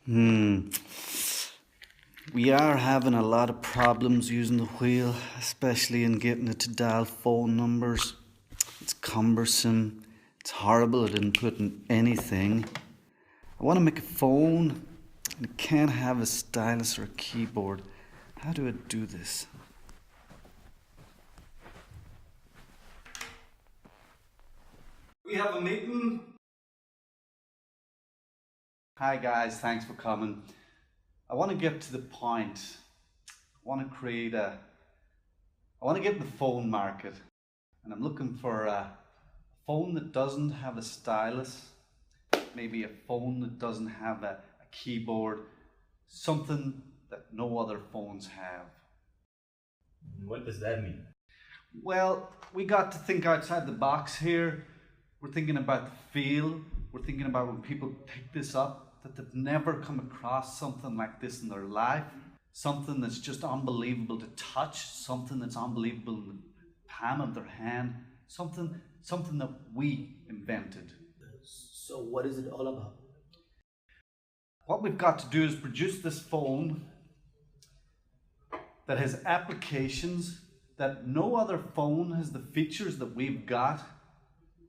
We are having a lot of problems using the wheel, especially in getting it to dial phone numbers. It's cumbersome. It's horrible at inputting anything. I want to make a phone and it can't have a stylus or a keyboard. How do I do this? We have a meeting. Hi guys, thanks for coming. I want to get to the point. I want to get in the phone market, and I'm looking for a phone that doesn't have a stylus, maybe a phone that doesn't have a keyboard, something that no other phones have. What does that mean? Well, we got to think outside the box here. We're thinking about the feel. We're thinking about when people pick this up, that they've never come across something like this in their life. Something that's just unbelievable to touch, something that's unbelievable in the palm of their hand, something that we invented. So what is it all about? What we've got to do is produce this phone that has applications that no other phone has the features that we've got.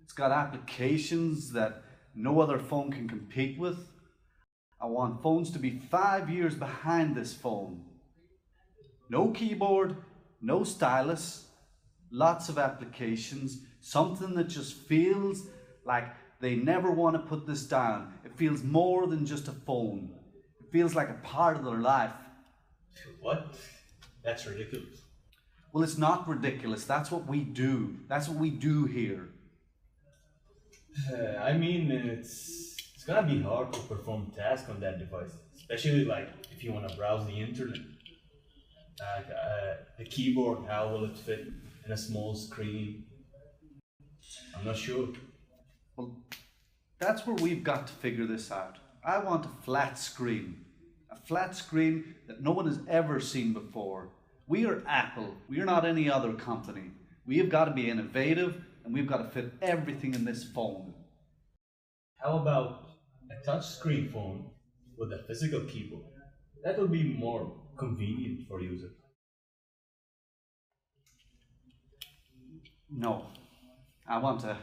It's got applications that no other phone can compete with. I want phones to be 5 years behind this phone. No keyboard, no stylus, lots of applications, something that just feels like they never want to put this down. It feels more than just a phone. It feels like a part of their life. What? That's ridiculous. Well, it's not ridiculous. That's what we do. That's what we do here. It's gonna be hard to perform tasks on that device, especially like if you want to browse the internet. The keyboard, how will it fit in a small screen? I'm not sure. Well, that's where we've got to figure this out. I want a flat screen that no one has ever seen before. We are Apple. We are not any other company. We have got to be innovative, and we've got to fit everything in this phone. How about a touchscreen phone with a physical keyboard? That will be more convenient for users. No, I want a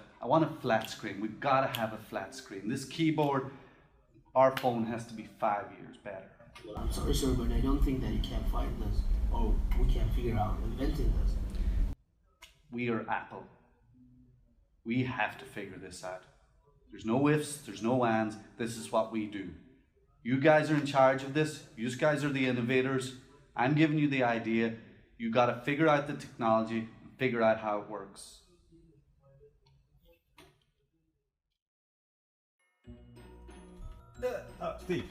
flat screen. We've got to have a flat screen. This keyboard, our phone has to be 5 years better. Well, I'm sorry, sir, but I don't think that you can find this, or we can figure out inventing this. We are Apple. We have to figure this out. There's no ifs, there's no ands. This is what we do. You guys are in charge of this. You guys are the innovators. I'm giving you the idea. You got to figure out the technology and figure out how it works. Steve.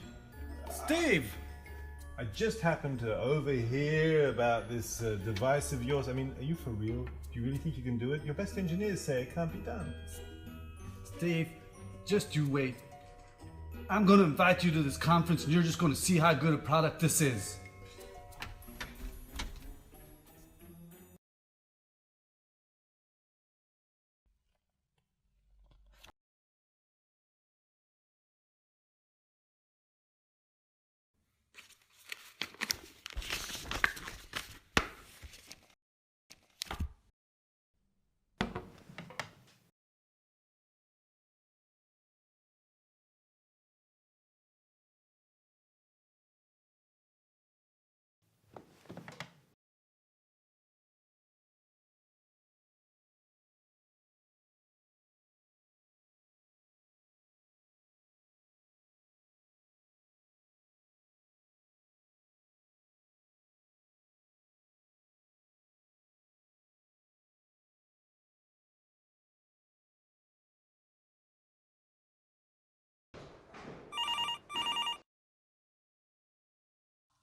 Steve! I just happened to overhear about this device of yours. I mean, are you for real? Do you really think you can do it? Your best engineers say it can't be done. Steve, just you wait. I'm going to invite you to this conference and you're just going to see how good a product this is.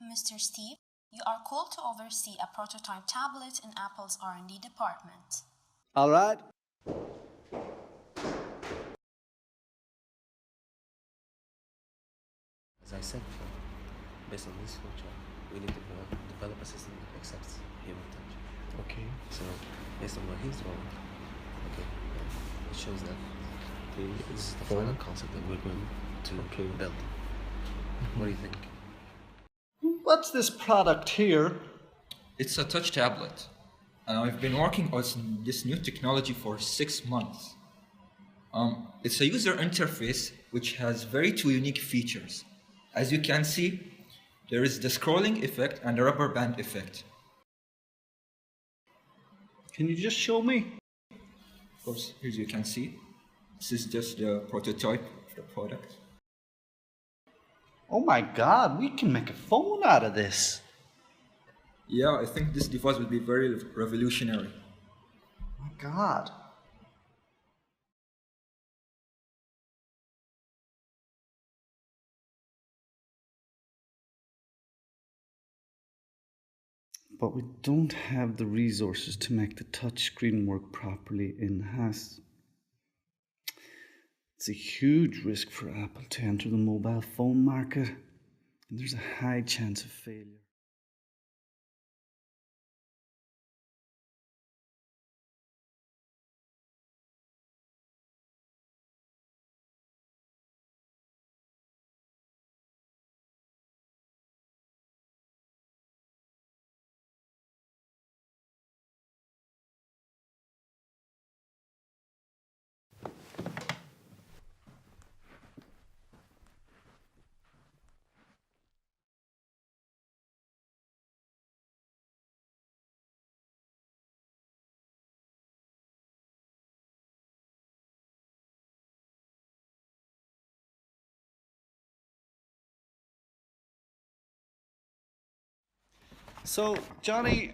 Mr. Steve, you are called to oversee a prototype tablet in Apple's R&D department. All right. As I said before, based on this flowchart, we need to develop a system that accepts human touch. Okay. So, based on what he's drawing, it shows that this is the final concept that we're going to build. What do you think? What's this product here? It's a touch tablet. I've been working on this new technology for 6 months. It's a user interface which has two unique features. As you can see, there is the scrolling effect and the rubber band effect. Can you just show me? Of course, as you can see, this is just the prototype of the product. Oh my God, we can make a phone out of this. Yeah, I think this device will be very revolutionary. Oh my God. But we don't have the resources to make the touchscreen work properly in-house. It's a huge risk for Apple to enter the mobile phone market, and there's a high chance of failure. So, Johnny,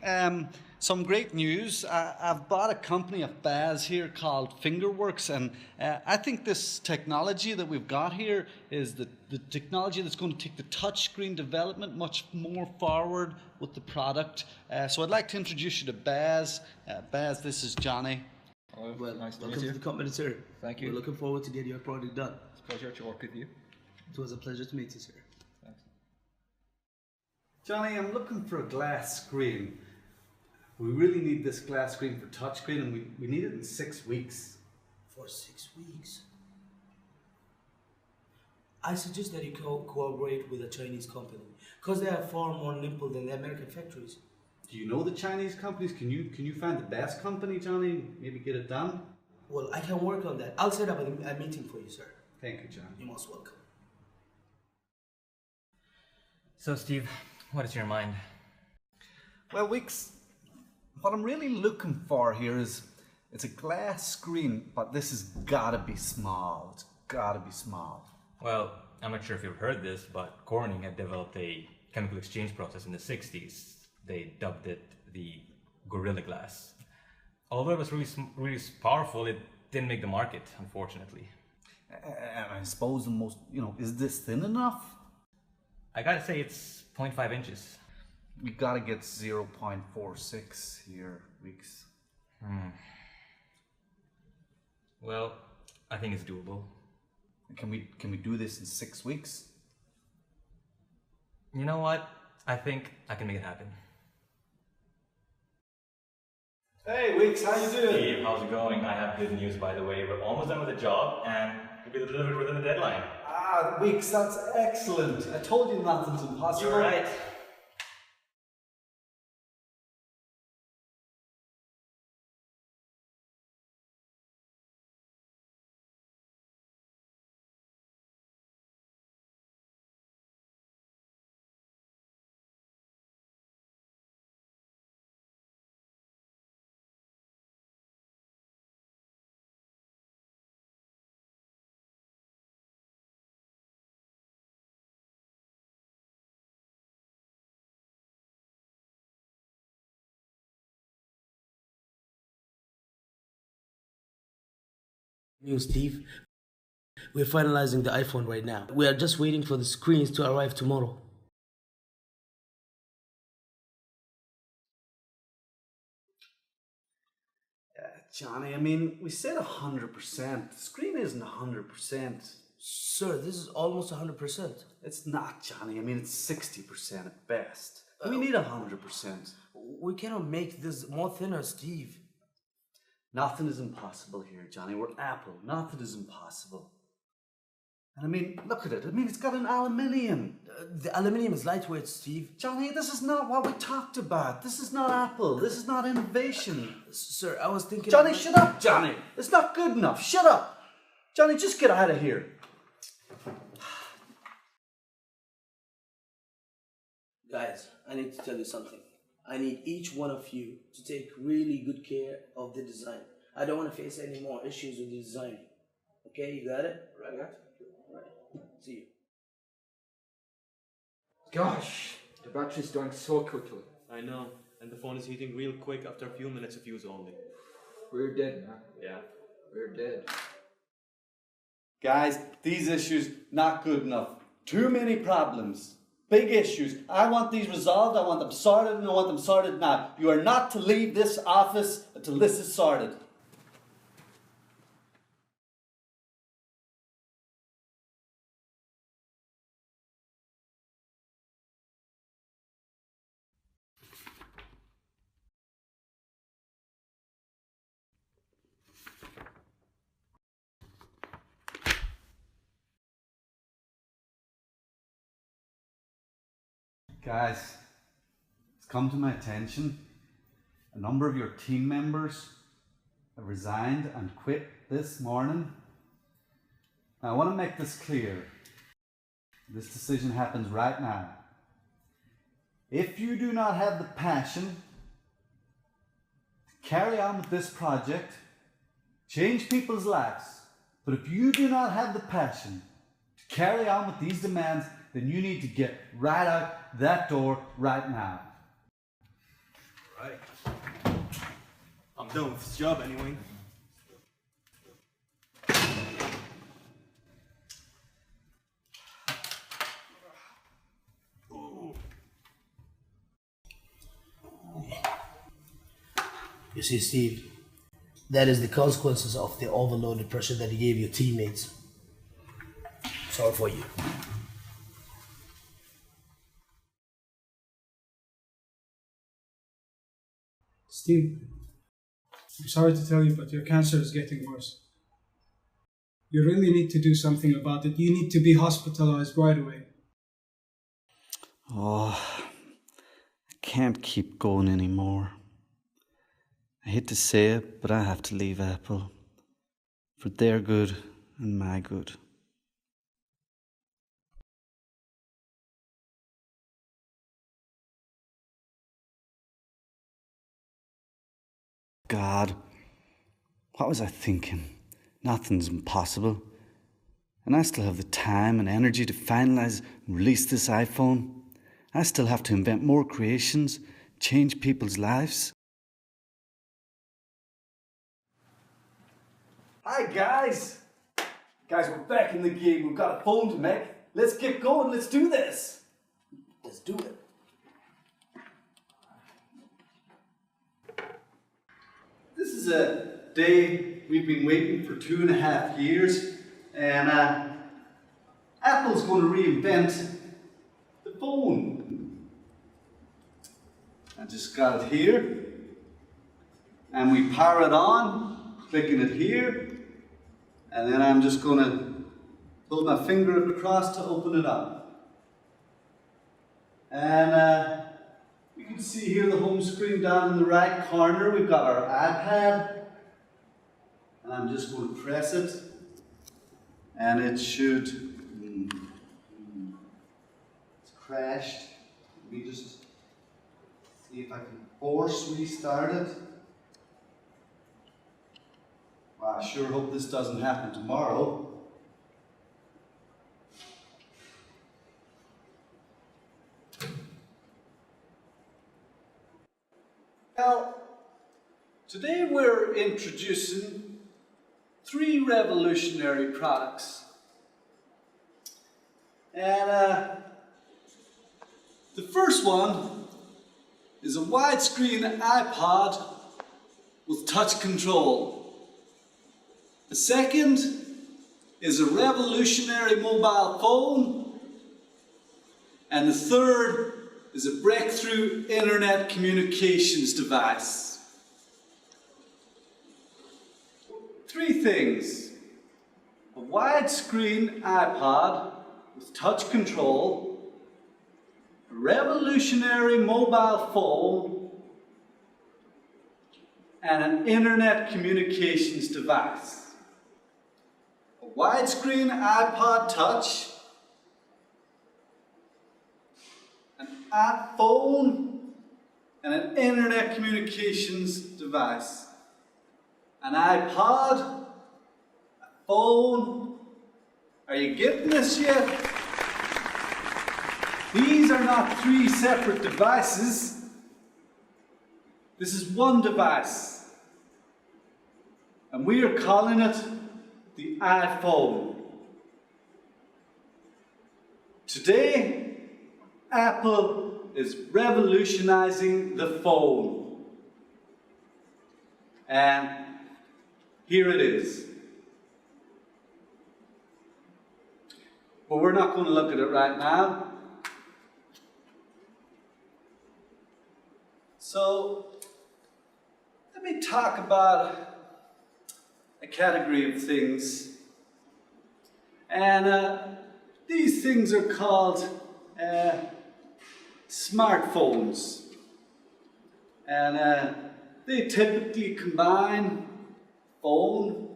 some great news. I've bought a company of Baz here called Fingerworks, and I think this technology that we've got here is the technology that's going to take the touchscreen development much more forward with the product. So I'd like to introduce you to Baz. Baz, this is Johnny. Hello, Well, nice to meet welcome you. to the company, sir. Thank you. We're looking forward to get your product done. It's a pleasure to work with you. It was a pleasure to meet you, sir. Thanks. Johnny, I'm looking for a glass screen. We really need this glass screen for touchscreen, and we need it in 6 weeks. For 6 weeks. I suggest that you cooperate with a Chinese company, because they are far more nimble than the American factories. Do you know the Chinese companies? Can you find the best company, Johnny? Maybe get it done? Well, I can work on that. I'll set up a meeting for you, sir. Thank you, Johnny. You're most welcome. So, Steve, what is your mind? Well, Weeks, what I'm really looking for here is it's a glass screen, but this has gotta be small. It's gotta be small. Well, I'm not sure if you've heard this, but Corning had developed a chemical exchange process in the 60s. They dubbed it the Gorilla Glass. Although it was really powerful, it didn't make the market, unfortunately. And I suppose the most, is this thin enough? I gotta say it's 0.5 inches. We gotta get 0.46 here, Weeks. Well, I think it's doable. Can we do this in 6 weeks? You know what? I think I can make it happen. Hey, Weeks, how you doing? Steve, how's it going? I have good news, by the way. We're almost done with the job, and it'll be delivered within the deadline. Ah, Weeks, that's excellent. I told you nothing's impossible. You're right. New Steve, we're finalizing the iPhone right now. We are just waiting for the screens to arrive tomorrow. Johnny, I mean, we said 100%. The screen isn't 100%. Sir, this is almost 100%. It's not, Johnny. I mean, it's 60% at best. We need 100%. We cannot make this more thinner, Steve. Nothing is impossible here, Johnny. We're Apple. Nothing is impossible. And I mean, look at it. I mean, it's got an aluminium. The aluminium is lightweight, Steve. Johnny, this is not what we talked about. This is not Apple. This is not innovation. Sir, I was thinking... Johnny, shut up, Johnny. It's not good enough. Shut up. Johnny, just get out of here. Guys, I need to tell you something. I need each one of you to take really good care of the design. I don't want to face any more issues with the design. Okay, you got it? Right. Right. See you. Gosh, the battery's dying so quickly. I know, and the phone is heating real quick after a few minutes of use only. We're dead, man. Yeah. We're dead. Guys, these issues, not good enough. Too many problems. Big issues. I want these resolved, I want them sorted, and I want them sorted now. You are not to leave this office until this is sorted. Guys, it's come to my attention. A number of your team members have resigned and quit this morning. Now, I want to make this clear. This decision happens right now. If you do not have the passion to carry on with this project, change people's lives, but if you do not have the passion to carry on with these demands, then you need to get right out that door right now. Right. I'm done with this job anyway. You see, Steve, that is the consequences of the overloaded pressure that you gave your teammates. Sorry for you. Steve, I'm sorry to tell you, but your cancer is getting worse. You really need to do something about it. You need to be hospitalized right away. Oh, I can't keep going anymore. I hate to say it, but I have to leave Apple. For their good and my good. God, what was I thinking? Nothing's impossible. And I still have the time and energy to finalize and release this iPhone. I still have to invent more creations, change people's lives. Hi guys! Guys, we're back in the game. We've got a phone to make. Let's get going. Let's do this. Let's do it. This is a day we've been waiting for 2.5 years, and Apple's going to reinvent the phone. I just got it here, and we power it on, clicking it here, and then I'm just going to pull my finger across to open it up. And you can see here the home screen down in the right corner. We've got our iPad, and I'm just going to press it, and it should. It's crashed. Let me just see if I can force restart it. Well, I sure hope this doesn't happen tomorrow. Well, today we're introducing 3 revolutionary products. And the first one is a widescreen iPod with touch control. The second is a revolutionary mobile phone. And the third is a breakthrough internet communications device. 3 things: a widescreen iPod with touch control, a revolutionary mobile phone, and an internet communications device. A widescreen iPod Touch, an iPhone, and an internet communications device. An iPod, a phone. Are you getting this yet? These are not three separate devices. This is one device. And we are calling it the iPhone. Today, Apple is revolutionizing the phone. And here it is. But we're not going to look at it right now. So, let me talk about a category of things. And these things are called smartphones. And they typically combine phone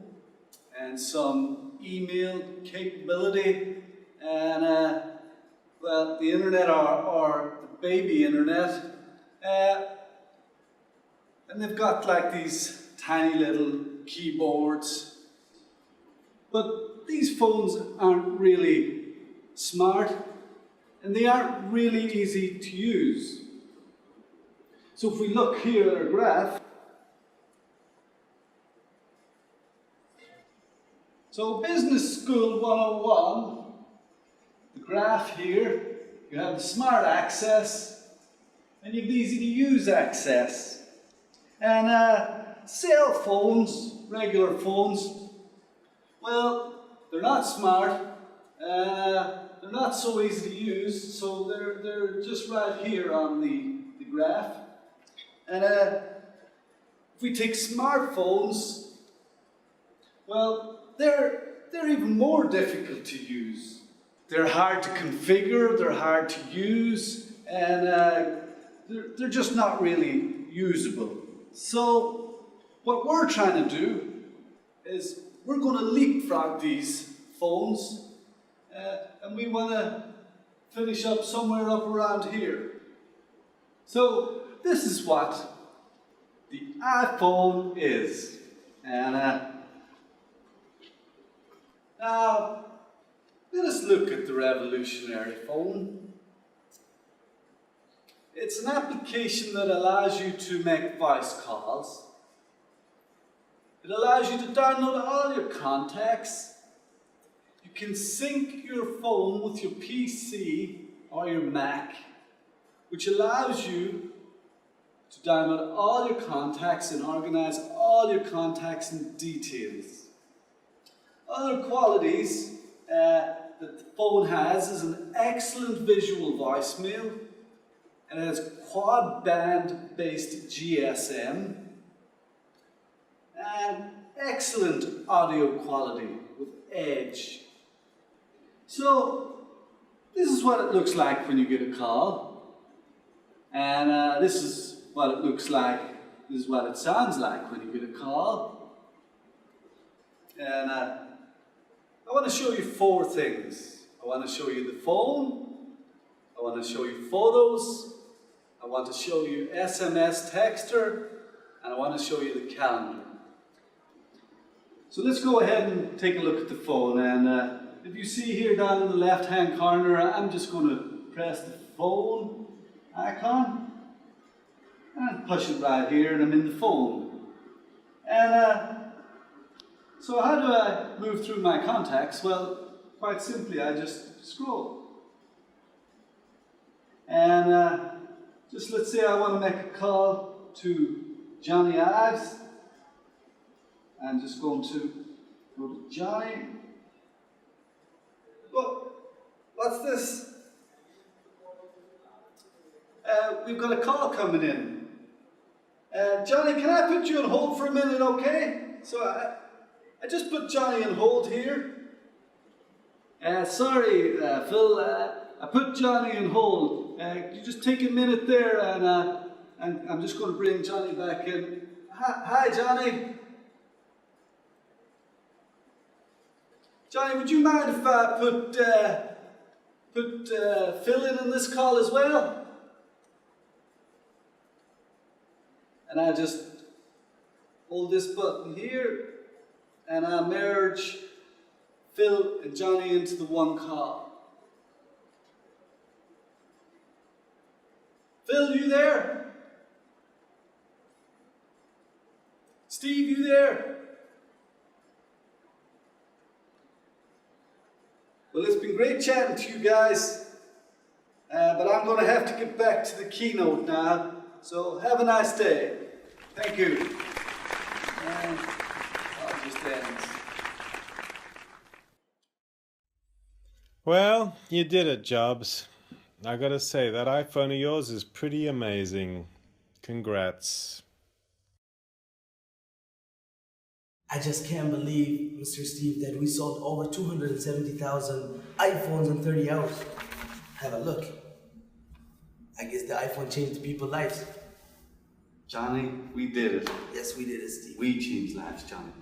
and some email capability and well, the internet or the baby internet. And they've got like these tiny little keyboards. But these phones aren't really smart and they aren't really easy to use. So if we look here at our graph, so Business School 101, the graph here, you have the smart access and you have the easy to use access. And cell phones, regular phones, well, they're not smart, they're not so easy to use, so they're just right here on the graph. And if we take smartphones, well, they're even more difficult to use. They're hard to configure, they're hard to use, and they're just not really usable. So what we're trying to do is we're going to leapfrog these phones, and we want to finish up somewhere up around here. So this is what the iPhone is. And now, let us look at the revolutionary phone. It's an application that allows you to make voice calls. It allows you to download all your contacts. You can sync your phone with your PC or your Mac, which allows you to download all your contacts and organize all your contacts in details. Other qualities that the phone has is an excellent visual voicemail, and it has quad band based GSM, and excellent audio quality with Edge. So this is what it looks like when you get a call, and this is what it looks like, this is what it sounds like when you get a call. And I want to show you four things. I want to show you the phone, I want to show you photos, I want to show you SMS texter, and I want to show you the calendar. So let's go ahead and take a look at the phone. And if you see here down in the left hand corner, I'm just going to press the phone icon and push it right here, and I'm in the phone. And so how do I move through my contacts? Well, quite simply, I just scroll. And just let's say I want to make a call to Johnny Ives. I'm just going to go to Johnny. Well, what's this? We've got a call coming in. Johnny, can I put you on hold for a minute, okay? So I just put Johnny on hold here, Sorry, Phil. I put Johnny on hold. You just take a minute there, and I'm just going to bring Johnny back in. Hi, Johnny. Johnny, would you mind if I put Phil in on this call as well? And I just hold this button here, and I merge Phil and Johnny into the one call. Phil, you there? Steve, you there? Well, it's been great chatting to you guys, but I'm going to have to get back to the keynote now, so have a nice day. Thank you. And I'll just end. Well, you did it, Jobs. I gotta say, that iPhone of yours is pretty amazing. Congrats. I just can't believe, Mr. Steve, that we sold over 270,000 iPhones in 30 hours. Have a look. I guess the iPhone changed people's lives. Johnny, we did it. Yes, we did it, Steve. We changed lives, Johnny.